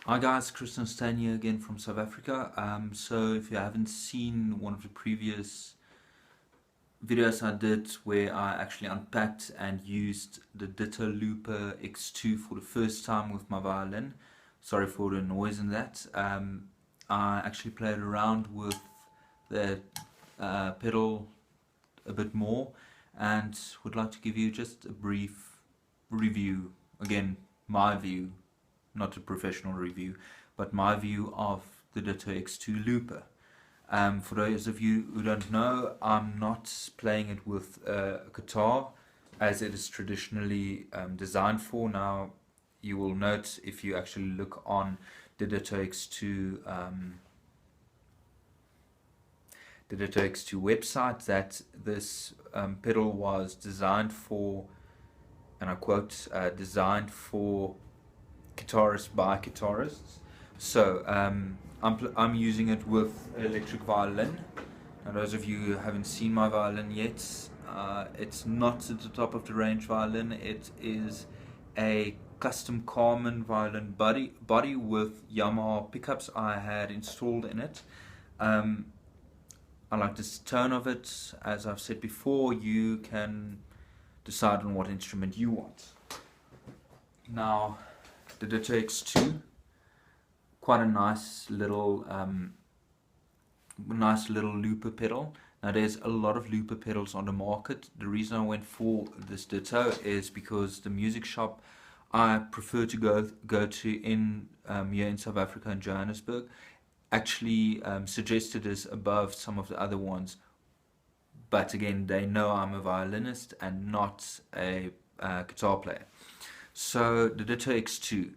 Hi guys, Chris and Stan here again from South Africa. So if you haven't seen one of the previous videos I did where I actually unpacked and used the Ditto Looper X2 for the first time with my violin, sorry for the noise in that. I actually played around with the pedal a bit more and would like to give you just a brief review, again my view, not a professional review, but my view of the Ditto X2 Looper. For those of you who don't know, I'm not playing it with a guitar as it is traditionally designed for. Now, you will note if you actually look on the Ditto X2 website that this pedal was designed for, and I quote, designed for guitarist by guitarists. So I'm using it with electric violin. Now those of you who haven't seen my violin yet, it's not at the top of the range violin. It is a custom Carmen violin body with Yamaha pickups I had installed in it. I like the tone of it. As I've said before, you can decide on what instrument you want. Now, the Ditto X2, quite a nice little looper pedal. Now there's a lot of looper pedals on the market. The reason I went for this Ditto is because the music shop I prefer to go to in here in South Africa, in Johannesburg, actually suggested this above some of the other ones. But again, they know I'm a violinist and not a guitar player. So the Ditto X2,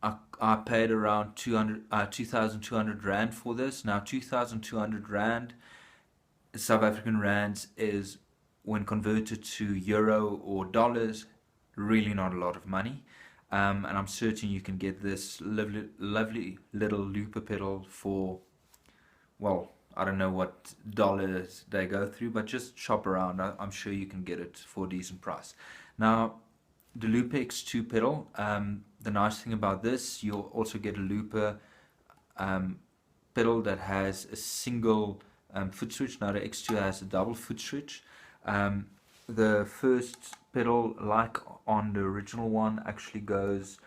I paid around 2,200 Rand for this. Now 2,200 Rand, South African Rands, is, when converted to euro or dollars, really not a lot of money. And I'm certain you can get this lovely little looper pedal for, well, I don't know what dollars they go through, but just shop around. I'm sure you can get it for a decent price. Now, the Looper X2 pedal, the nice thing about this, you'll also get a looper pedal that has a single foot switch. Now the X2 has a double foot switch. The first pedal, like on the original one, actually goes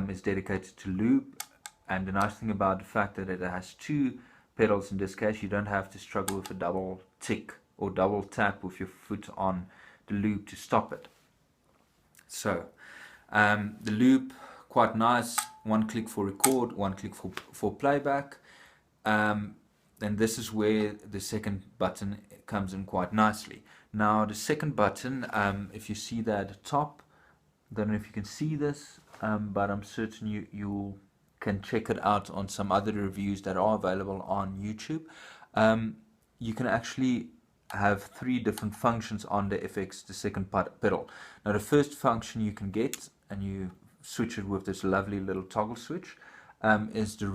is dedicated to loop, and the nice thing about the fact that it has two pedals in this case, you don't have to struggle with a double tick or double tap with your foot on the loop to stop it. So the loop, quite nice, one click for record, one click for playback, and this is where the second button comes in quite nicely. Now the second button, if you see that at the top, I don't know if you can see this, but I'm certain you can check it out on some other reviews that are available on YouTube. You can actually have three different functions on the FX, the second pedal. Now the first function you can get, and you switch it with this lovely little toggle switch, is the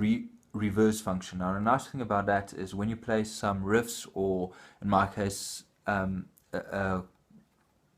reverse function. Now the nice thing about that is when you play some riffs, or in my case a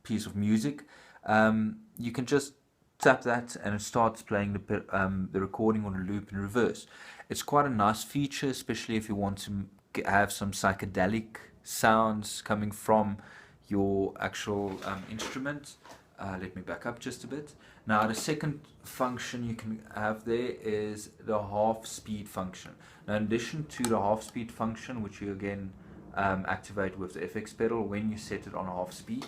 piece of music, you can just tap that and it starts playing the recording on a loop in reverse. It's quite a nice feature, especially if you want to have some psychedelic sounds coming from your actual instrument. Let me back up just a bit. Now the second function you can have there is the half speed function. Now in addition to the half speed function, which you again activate with the FX pedal when you set it on half speed.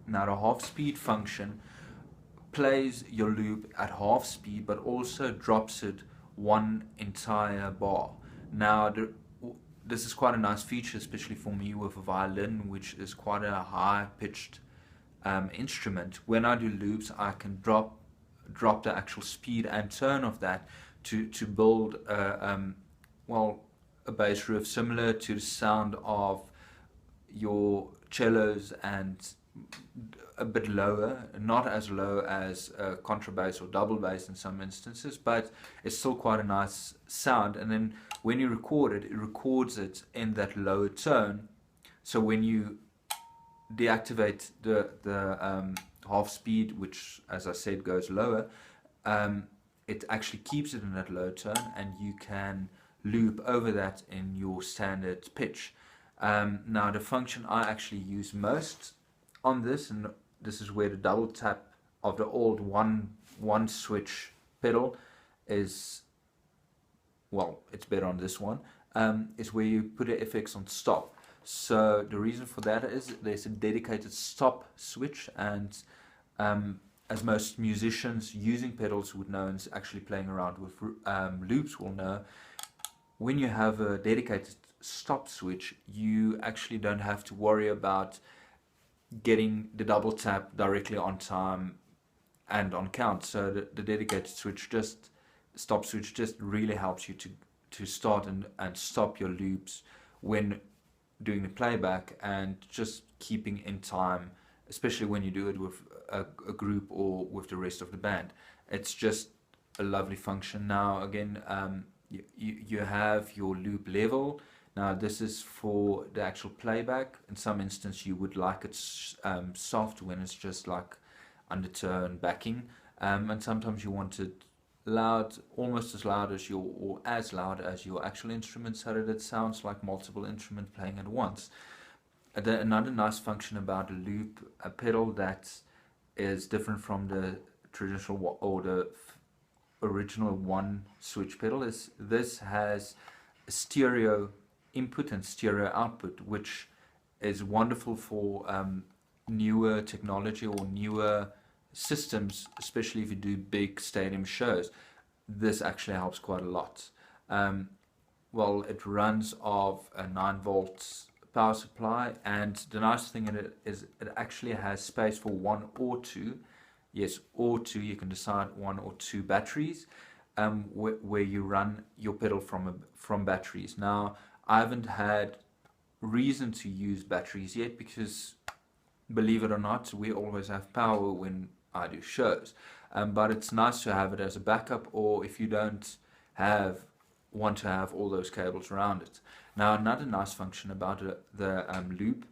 Now the half speed function plays your loop at half speed, but also drops it one entire bar. Now this is quite a nice feature, especially for me with a violin, which is quite a high-pitched instrument. When I do loops, I can drop the actual speed and tone of that to build a bass riff similar to the sound of your cellos, and a bit lower, not as low as contrabass or double bass in some instances, but it's still quite a nice sound. And then when you record it, it records it in that lower tone. So when you deactivate the half speed, which as I said goes lower, it actually keeps it in that low tone, and you can loop over that in your standard pitch. Now the function I actually use most on this, and this is where the double tap of the old one switch pedal is, well, it's better on this one, is where you put an FX on stop. So the reason for that is there's a dedicated stop switch, and as most musicians using pedals would know, and actually playing around with loops will know, when you have a dedicated stop switch, you actually don't have to worry about getting the double tap directly on time and on count. So the dedicated switch, just stop switch, just really helps you to start and stop your loops when doing the playback, and just keeping in time, especially when you do it with a group or with the rest of the band. It's just a lovely function. Now again, you have your loop level. Now this is for the actual playback. In some instance you would like it soft when it's just like undertone backing, and sometimes you want it loud, almost as loud as your, or as loud as your actual instrument, so that it sounds like multiple instruments playing at once. Another nice function about a loop, a pedal that is different from the traditional or the original one switch pedal, is this has a stereo input and stereo output, which is wonderful for newer technology or newer systems, especially if you do big stadium shows. This actually helps quite a lot. Well, it runs off a 9 volts power supply, and the nice thing in it is it actually has space for 1 or 2, yes, or 2, you can decide 1 or 2 batteries, where you run your pedal from batteries. Now I haven't had reason to use batteries yet, because believe it or not, we always have power when I do shows, but it's nice to have it as a backup, or if you don't want to have all those cables around it. Now another nice function about the loop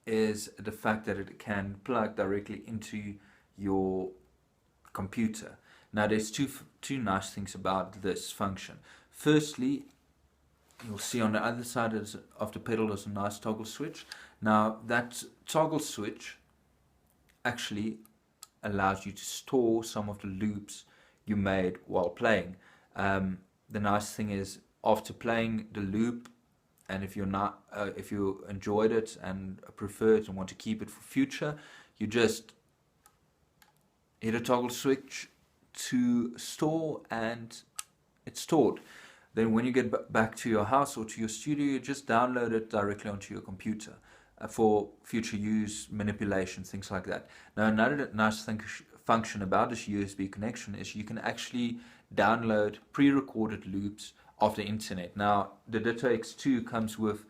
is the fact that it can plug directly into your computer. Now there's two nice things about this function. Firstly, you'll see on the other side of the pedal is a nice toggle switch. Now that toggle switch actually allows you to store some of the loops you made while playing. The nice thing is, after playing the loop, and if you enjoyed it and prefer it and want to keep it for future, you just hit a toggle switch to store, and it's stored. Then when you get back to your house or to your studio, you just download it directly onto your computer for future use, manipulation, things like that. Now another nice function about this USB connection is you can actually download pre-recorded loops off the internet. Now the Ditto X2 comes with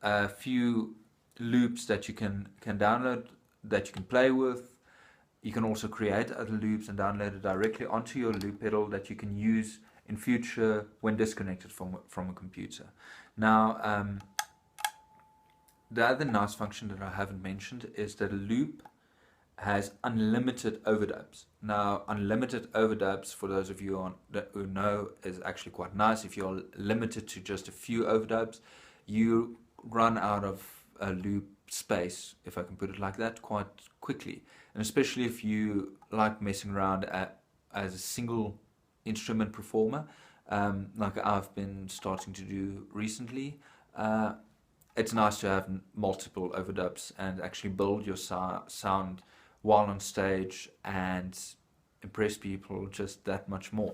a few loops that you can download, that you can play with. You can also create other loops and download it directly onto your loop pedal that you can use in future when disconnected from a computer. Now the other nice function that I haven't mentioned is that a loop has unlimited overdubs. Now unlimited overdubs, for those of you who know, is actually quite nice. If you're limited to just a few overdubs, you run out of a loop space, if I can put it like that, quite quickly. And especially if you like messing around as a single instrument performer, like I've been starting to do recently, it's nice to have multiple overdubs and actually build your sound while on stage and impress people just that much more.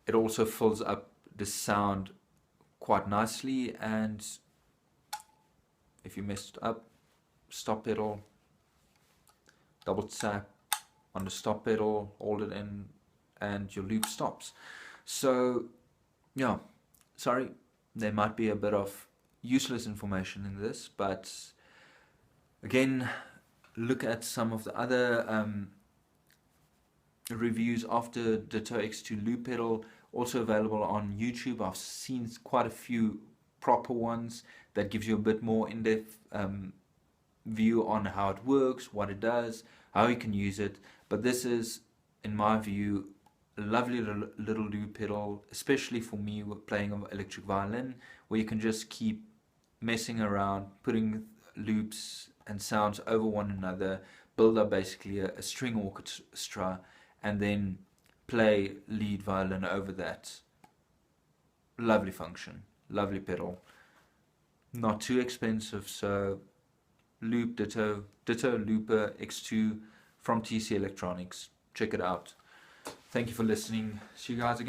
It also fills up the sound quite nicely, and if you messed up, stop pedal, double tap on the stop pedal, hold it in, and your loop stops. So yeah, sorry, there might be a bit of useless information in this, but again, look at some of the other reviews of the Ditto X2 loop pedal, also available on YouTube. I've seen quite a few proper ones that gives you a bit more in-depth view on how it works, what it does, how you can use it. But this is, in my view, lovely little loop pedal, especially for me with playing an electric violin, where you can just keep messing around, putting loops and sounds over one another, build up basically a string orchestra, and then play lead violin over that. Lovely function, lovely pedal, not too expensive. So Ditto Looper X2 from TC Electronics. Check it out. Thank you for listening. See you guys again.